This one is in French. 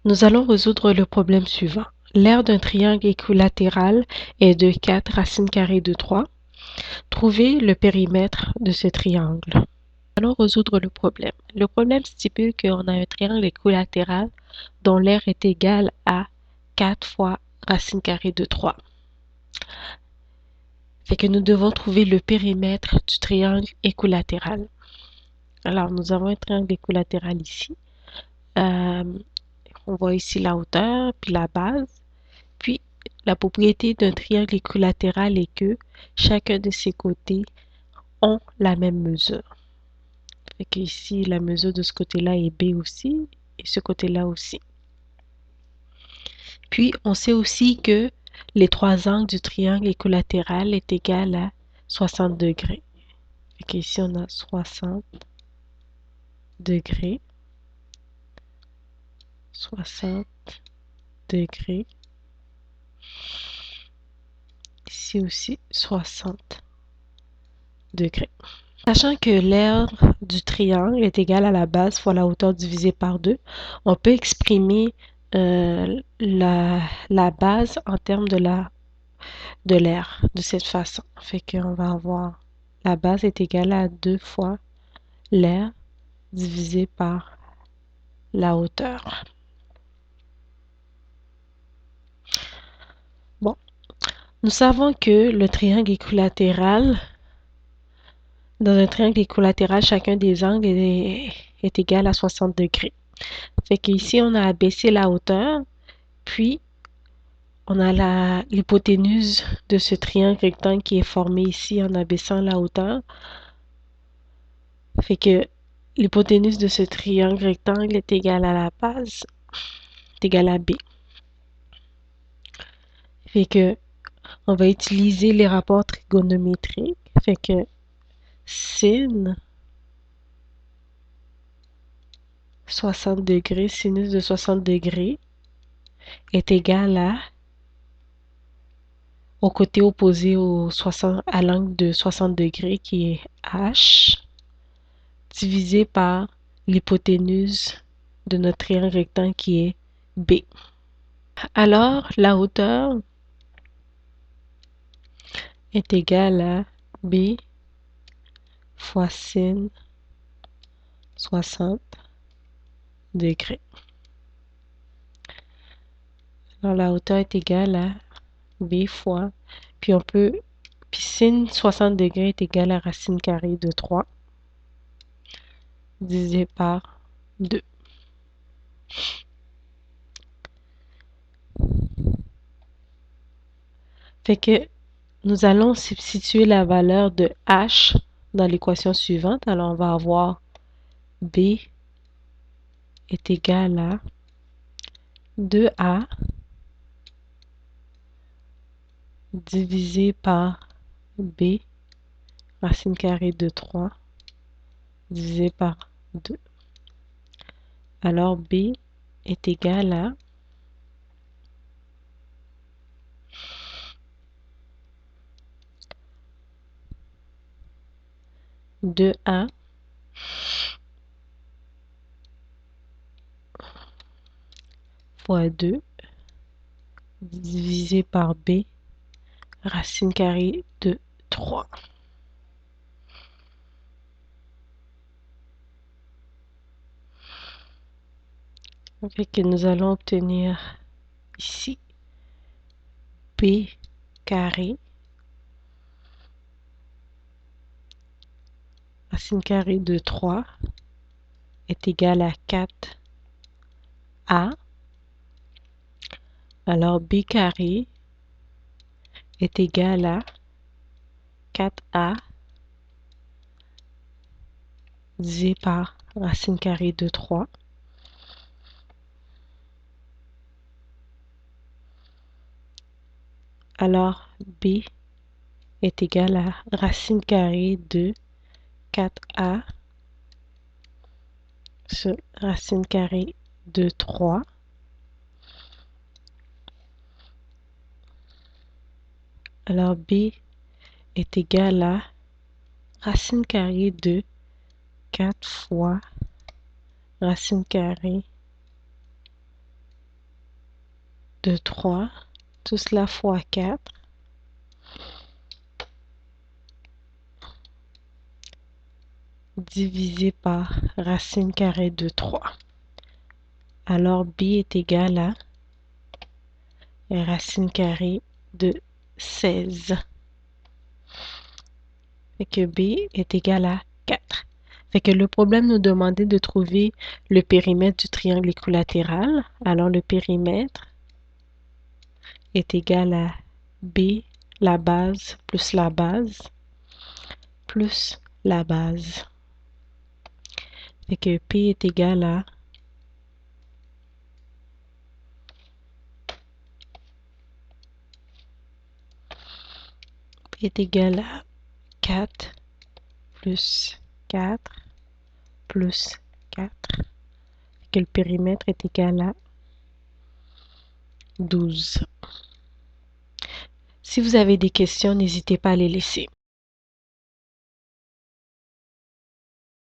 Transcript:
Nous allons résoudre le problème suivant. L'aire d'un triangle équilatéral est de 4 racines carrées de 3. Trouvez le périmètre de ce triangle. Nous allons résoudre le problème. Le problème stipule qu'on a un triangle équilatéral dont l'aire est égale à 4 fois racine carrée de 3. Fait que nous devons trouver le périmètre du triangle équilatéral. Alors, nous avons un triangle équilatéral ici. On voit ici la hauteur, puis la base. Puis, la propriété d'un triangle équilatéral est que chacun de ses côtés ont la même mesure. Fait que ici, la mesure de ce côté-là est B aussi, et ce côté-là aussi. Puis, on sait aussi que les trois angles du triangle équilatéral est égal à 60 degrés. Fait qu'ici, on a 60 degrés. 60 degrés. Ici aussi, 60 degrés. Sachant que l'aire du triangle est égale à la base fois la hauteur divisée par 2, on peut exprimer la base en termes de l'aire de cette façon. Fait qu'on va avoir la base est égale à 2 fois l'aire divisé par la hauteur. Bon, nous savons que le triangle équilatéral, dans un triangle équilatéral, chacun des angles est égal à 60 degrés. Fait qu'ici, on a abaissé la hauteur, puis on a l'hypoténuse de ce triangle rectangle qui est formé ici en abaissant la hauteur. Fait que l'hypoténuse de ce triangle rectangle est égale à la base, est égale à B. Fait que on va utiliser les rapports trigonométriques. Fait que sin 60 degrés, sinus de 60 degrés est égal au côté opposé à l'angle de 60 degrés qui est H divisé par l'hypoténuse de notre triangle rectangle qui est B. Alors, la hauteur est égale à B fois sin 60 degrés. Alors, la hauteur est égale à B fois, puis sin 60 degrés est égal à racine carrée de 3 divisé par 2. Fait que nous allons substituer la valeur de H dans l'équation suivante. Alors, on va avoir B est égal à 2A divisé par B, racine carrée de 3, divisé par 2. Alors, B est égal à 2A fois 2 divisé par B, racine carrée de 3. Fait que nous allons obtenir ici B carré, racine carrée de 3 est égal à 4A. Alors B carré est égal à 4A divisé par racine carrée de 3. Alors B est égal à racine carrée de 4A sur racine carrée de 3. Alors B est égal à racine carrée de 4 fois racine carrée de 3, tout cela fois 4, divisé par racine carrée de 3. Alors B est égal à racine carrée de 16. Fait que B est égal à 4. Fait que le problème nous demandait de trouver le périmètre du triangle équilatéral. Alors le périmètre est égal à B, la base, plus la base, plus la base. Fait que P est égal à P est égal à 4 plus 4 plus 4. Fait que le périmètre est égal à 12. Si vous avez des questions, n'hésitez pas à les laisser.